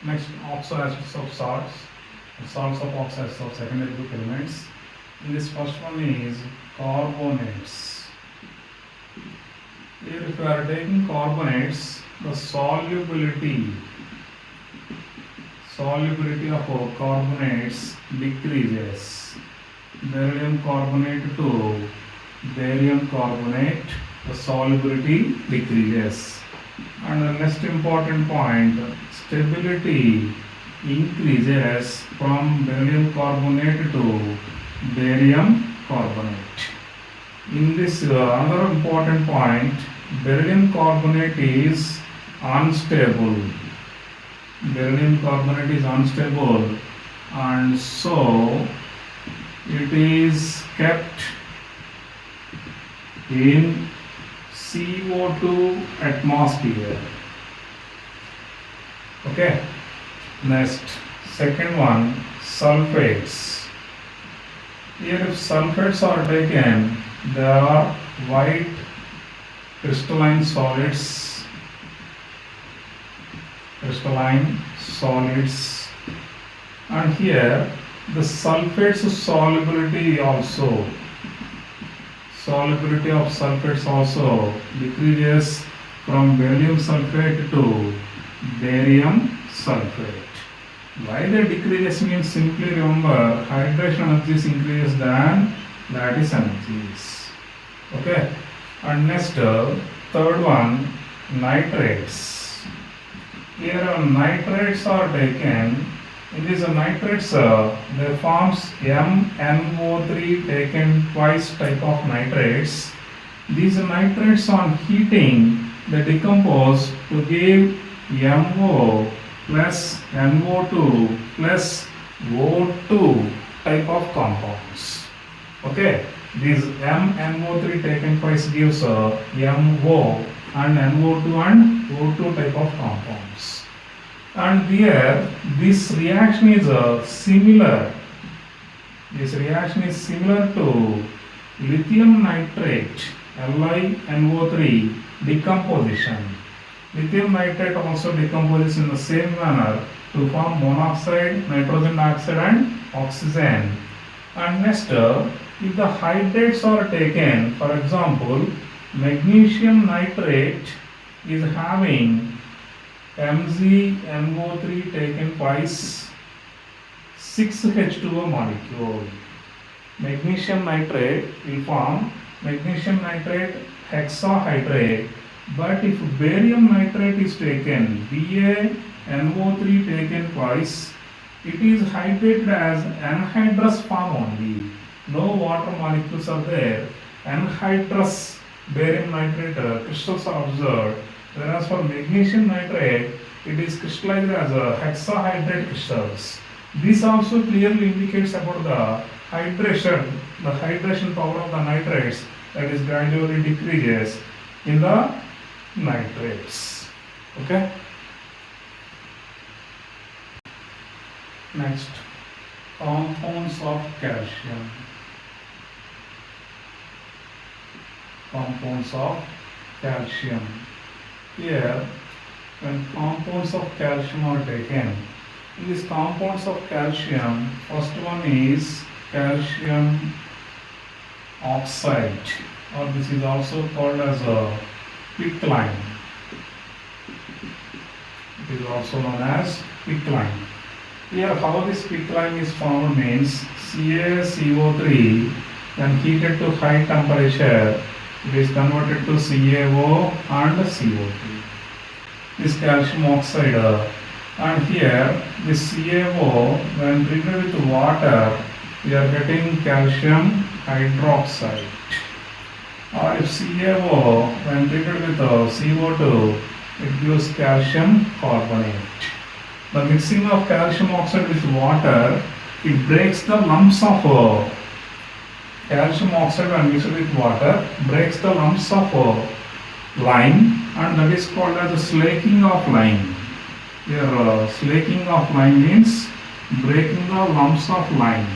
Next, oxoacids of salts. Salts of oxides of secondary group elements. In this first one is carbonates. Here if you are taking carbonates, the solubility of carbonates decreases. Barium carbonate to barium carbonate, the solubility decreases. And the next important point, stability increases from barium carbonate to barium carbonate. In this another important point, barium carbonate is unstable. Barium carbonate is unstable, and so it is kept in CO2 atmosphere. Okay. Next, second one, sulfates. Here if sulfates are taken, they are white crystalline solids, and here the sulfates solubility of sulfates also decreases from barium sulfate to barium sulfate. Why they decreases means simply remember hydration energies increases than lattice energies. Okay. And next, third one, nitrates. Here nitrates are taken. In these nitrates, they forms MnO3 taken twice type of nitrates. These nitrates on heating they decompose to give MO plus NO2 plus O2 type of compounds. Okay, these MnO3 taken twice gives MO and NO2 and O2 type of compounds. And here this reaction is similar. This reaction is similar to lithium nitrate LiNO3 decomposition. Lithium nitrate also decomposes in the same manner to form monoxide, nitrogen dioxide and oxygen. And next, if the hydrates are taken, for example, magnesium nitrate is having MgNO3 taken twice 6H2O molecule. Magnesium nitrate will form magnesium nitrate hexahydrate, but if barium nitrate is taken, BaNO3 taken twice, it is hydrated as anhydrous form only. No water molecules are there. Anhydrous barium nitrate crystals are observed, whereas for magnesium nitrate it is crystallized as a hexahydrate crystals. This also clearly indicates about the hydration power of the nitrates, that is gradually decreases in the nitrates. Okay. Next, compounds of calcium. Compounds of calcium. Here, when compounds of calcium are taken, in these compounds of calcium, first one is calcium oxide, or this is also called as a quicklime. It is also known as quicklime. Here, how this quicklime is formed means CaCO3, when heated to high temperature, it is converted to CaO and CO2. This calcium oxide, and here this CaO, when treated with water, we are getting calcium hydroxide. Or if CaO, when treated with CO2, it gives calcium carbonate. The mixing of calcium oxide with water, it breaks the lumps of calcium oxide when mixed with water, breaks the lumps of lime, and that is called as the slaking of lime. Here, slaking of lime means breaking the lumps of lime.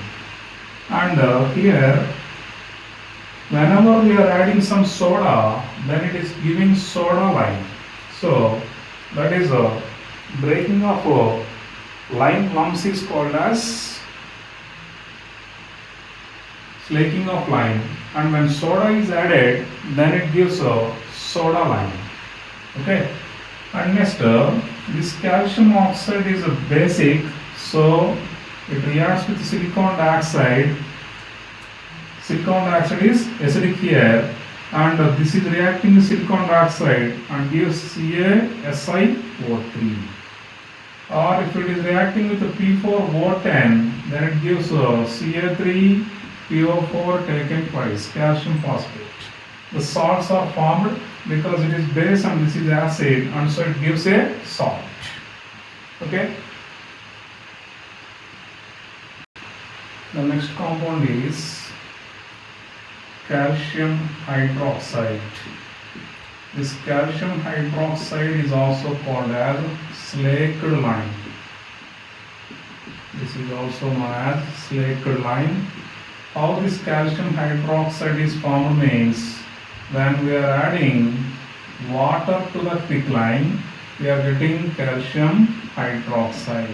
And here, whenever we are adding some soda, then it is giving soda lime. So that is a breaking of Lime lumps is called as slaking of lime, and when soda is added, then it gives a soda lime. Okay. And next, this calcium oxide is a basic, so it reacts with silicon dioxide. Silicon dioxide is acidic here, and this is reacting with silicon dioxide and gives CaSiO3. Or if it is reacting with the P4O10, then it gives Ca3PO4 taken twice, calcium phosphate. The salts are formed because it is base and this is acid, and so it gives a salt. Okay. The next compound is calcium hydroxide. This calcium hydroxide is also called as slaked lime. This is also known as slaked lime. How this calcium hydroxide is formed means, when we are adding water to the quicklime, we are getting calcium hydroxide.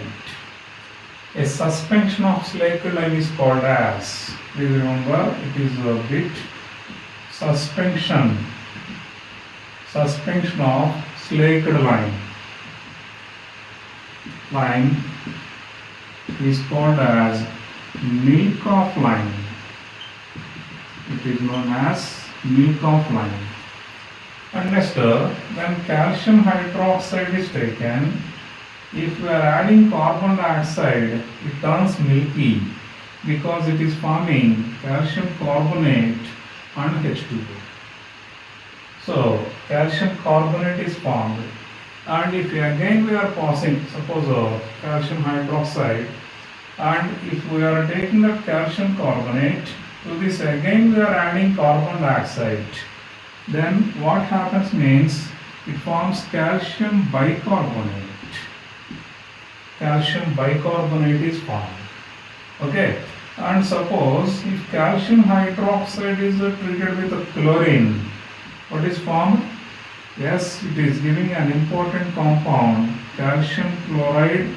A suspension of slaked lime is called as, please remember, it is a bit suspension of slaked lime. Lime is called as milk of lime. It is known as milk of lime. And next, when calcium hydroxide is taken, if we are adding carbon dioxide, it turns milky because it is forming calcium carbonate and H2O. So calcium carbonate is formed, and if we are passing, suppose calcium hydroxide, and if we are taking the calcium carbonate, to this again we are adding carbon dioxide, then what happens means it forms calcium bicarbonate. Calcium bicarbonate is formed. Okay. And suppose if calcium hydroxide is treated with a chlorine, what is formed? Yes, it is giving an important compound, calcium chloride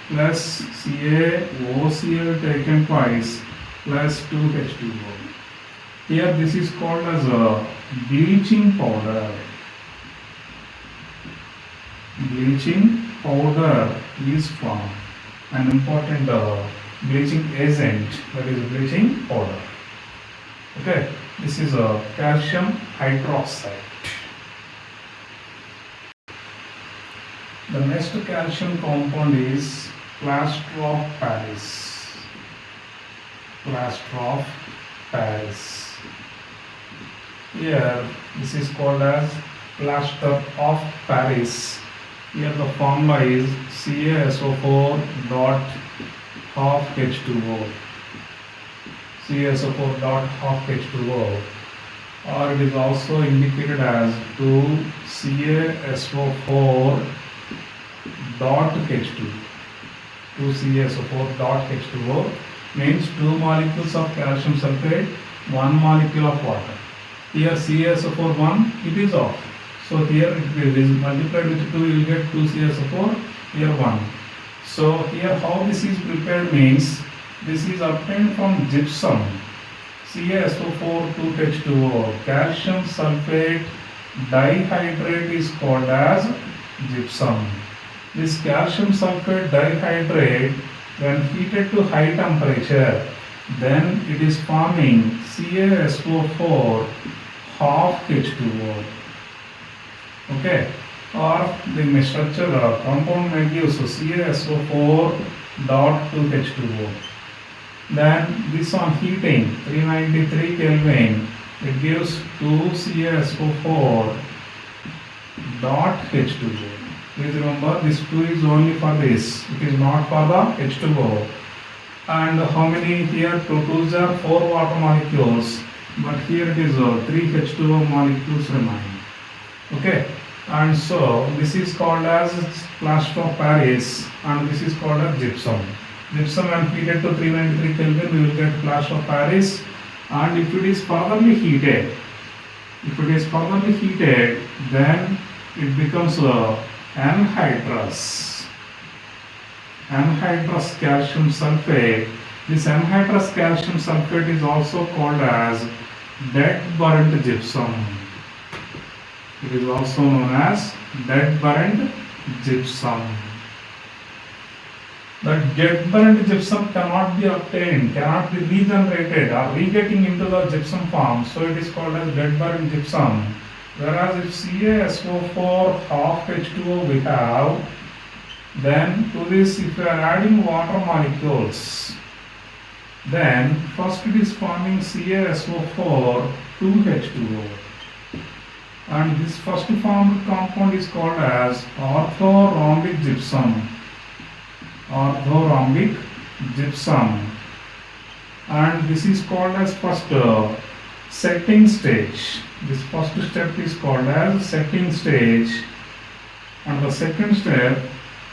plus CaOCl taken twice plus 2H2O. Here this is called as a bleaching powder. Bleaching powder is formed, an important bleaching agent, that is bleaching powder. Okay, this is a calcium hydroxide. The next calcium compound is plaster of Paris. Plaster of Paris. Here this is called as plaster of Paris. Here the formula is CaSO4 dot half H2O. CaSO4 dot half H2O, or it is also indicated as 2CaSO4 dot H2O. 2CaSO4 dot H2O means 2 molecules of calcium sulfate, 1 molecule of water. Here CaSO4 1, it is off. So here it is multiplied with 2, you will get 2CaSO4, here 1. So here how this is prepared means, this is obtained from gypsum. CaSO4 2H2O, calcium sulfate dihydrate is called as gypsum. This calcium sulfate dihydrate, when heated to high temperature, then it is forming CaSO4 half H2O. Okay, or the structure compound may give CaSO4 dot 2H2O. Then this on heating 393 Kelvin, it gives 2CaSO4 dot H2O. Please remember, this 2 is only for this, it is not for the H2O. And how many here? 2 2s are 4 water molecules, but here it is 3 H2O molecules remain. Okay, and so this is called as plaster of Paris, and this is called as gypsum. Gypsum when heated to 393 Kelvin, we will get plaster of Paris, and if it is furtherly heated, then it becomes anhydrous. anhydrous calcium sulfate. This anhydrous calcium sulfate is also called as dead burnt gypsum. It is also known as dead burnt gypsum. The dead burnt gypsum cannot be obtained, cannot be regenerated or re-getting into the gypsum form, so it is called as dead burnt gypsum. Whereas if CaSO4 half H2O we have, then to this if we are adding water molecules, then first it is forming CaSO4 2H2O, and this first formed compound is called as orthorhombic gypsum. Orthorhombic gypsum, and this is called as first setting stage. This first step is called as setting stage, and the second step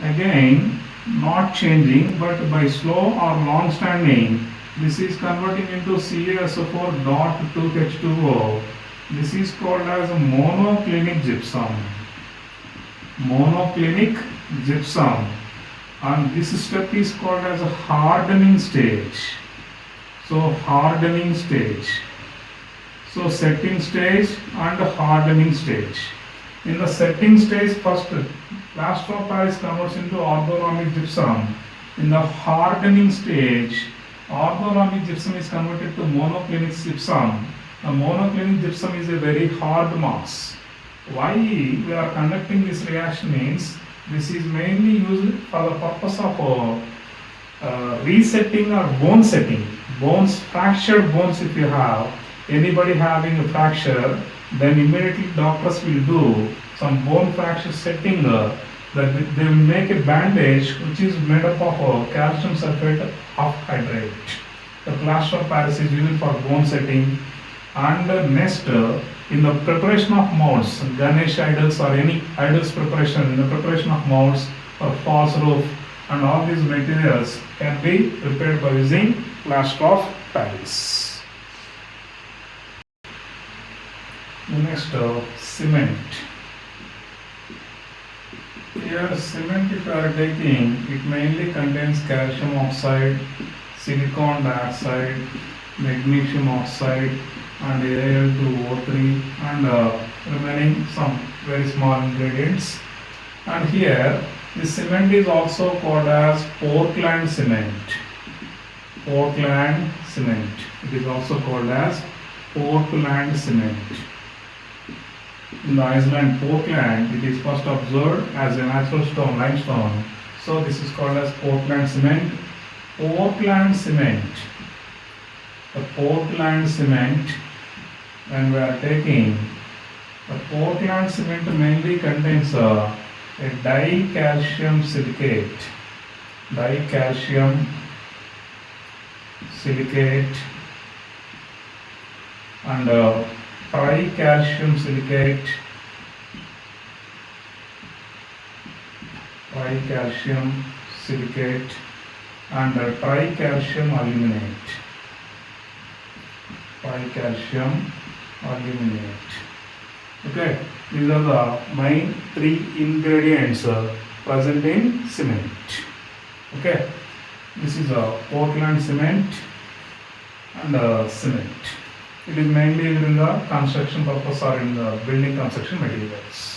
again not changing but by slow or long standing, this is converting into CaSO4 dot 2H2O. This is called as monoclinic gypsum. Monoclinic gypsum, and this step is called as a hardening stage. So hardening stage. So setting stage and hardening stage. In the setting stage, first plaster of Paris converts into orthorhombic gypsum. In the hardening stage, orthorhombic gypsum is converted to monoclinic gypsum. The monoclinic gypsum is a very hard mass. Why we are conducting this reaction means this is mainly used for the purpose of resetting or bone setting. Bones, fractured bones if you have, anybody having a fracture, then immediately doctors will do some bone fracture setting, that they will make a bandage which is made up of calcium sulfate half hydrate. The plaster of Paris is used for bone setting. And next, in the preparation of molds, Ganesh idols or any idols preparation, in the preparation of molds or false roof, and all these materials can be prepared by using plaster of Paris. Next, cement. Here cement if you are taking, it mainly contains calcium oxide, silicon dioxide, magnesium oxide, and Al2O3, and remaining some very small ingredients. And here the cement is also called as Portland cement. Portland cement. It is also called as Portland cement. In the Iceland Portland, it is first observed as a natural stone, limestone. So this is called as Portland cement. Portland cement. The Portland cement, when we are taking, the Portland cement mainly contains a dicalcium silicate. Dicalcium silicate and tricalcium silicate, tricalcium silicate, and tricalcium aluminate. Tricalcium aluminate. Okay, these are the main three ingredients present in cement. Okay, this is a Portland cement and cement. It is mainly used in the construction purpose or in the building construction materials.